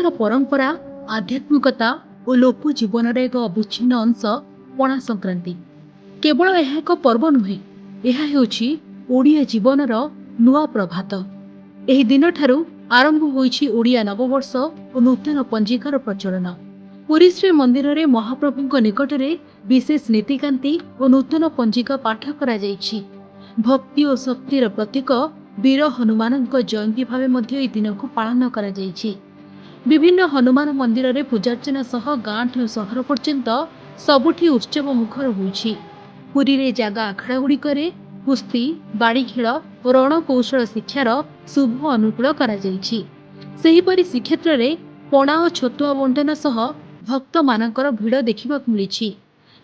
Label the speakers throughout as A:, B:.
A: ओडिशार परंपरा आध्यात्मिकता और लोक जीवन एक अविच्छिन्न अंश पणा संक्रांति। केवल यह एक पर्व नुहे, यह हेउछि ओडिया जीवनर नुआ प्रभात। एही दिन ठारू आरंभ होइछि ओडिया नववर्ष और नूतन पंजिकार प्रचलन। पुरी श्री मंदिर रे महाप्रभुଙ୍କ निकटरे विशेष नीतिकांति और नूतन पंजिका पाठ करा जाइछि। भक्ति और शक्तिर प्रतीक वीर हनुमानଙ୍କ जयंती भावे मध्य एही दिन को पालन करा जाइछि। विभिन्न हनुमान मंदिर रे पूजार्चना सह गाँ ठू सहर पर्यंत सबुठी उत्सव मुखर होइछि। पुरी रे जागा आखड़ा गुड़िकरे कुस्ती, बाड़ी खेल और रणकौशल शिक्षार शुभ अनुकूल करा जाइछि। सेहीपरि श्रीक्षेत्र रे पणा और छतुआ बंटन सह भक्त मानकर भिड़ देखा मिली।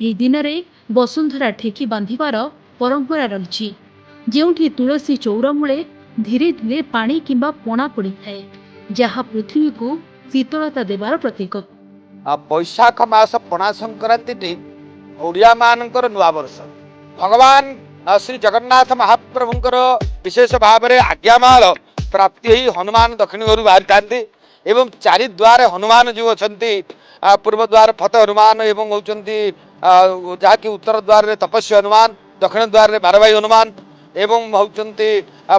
A: एही दिन रे वसुंधरा ठेकी बांधिबार परंपरा रही, जेउठी तुलसी चौर मूले धीरे धीरे पानी किंबा पणा पड़ी थाए, जहाँ पृथ्वी को शीतलता देवार प्रतीक।
B: बैशाख मास पणा संक्रांति ओडिया मानकर नुआ वर्ष। भगवान श्री जगन्नाथ महाप्रभुंकर विशेष भाव में आज्ञामाल प्राप्ति ही हनुमान दक्षिण घर बाहरी था एवं चारि द्वार हनुमान जो अच्छा पूर्व द्वार फत हनुमान एवं होती जहाँकि उत्तर द्वार तपस्वी हनुमान, दक्षिण द्वार बारभाई हनुमान एवं होती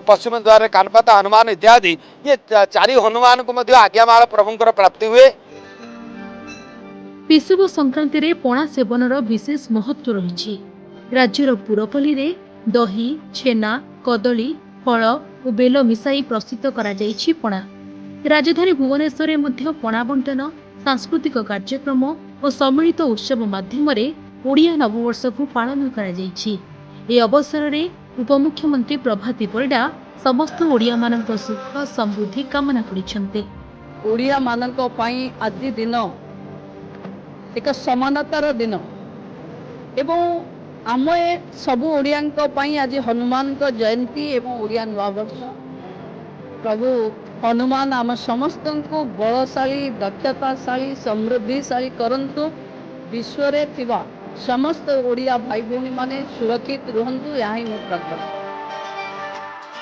B: पश्चिम द्वार कानपाता हनुमान इत्यादि ये चारि हनुमान को मध्य आज्ञामाल प्रभुंकर प्राप्ति हुए।
A: विषुव संक्रांति रे पणा सेवनर विशेष महत्व रही। राज्यर पुरपल्ली रे दही, छेना, कदली, फल और बेल मिसाई प्रस्तुत करा जाइछि पणा। राजधानी भुवनेश्वर मध्य पणा बंटन, सांस्कृतिक कार्यक्रम और सम्मिलित उत्सव माध्यम ओडिया नववर्ष को पालन करा जाइछि। ए अवसर रे उपमुख्यमंत्री प्रभाती परिडा समस्त ओडिया मानक सुख समृद्धि कामना करिसेंते।
C: ओडिया मानक पई आज दिन एक समानतार दिन एवं आम सब ओडिया आज हनुमान जयंती एवं ओडिया नववर्ष। प्रभु हनुमान आम समस्त को बलशाली, दक्षताशाली, समृद्धिशाली करंतु। विश्व रे थिबा समस्त ओडिया भाई भौणी माने सुरक्षित रुहंतु, यही मो प्रार्थना।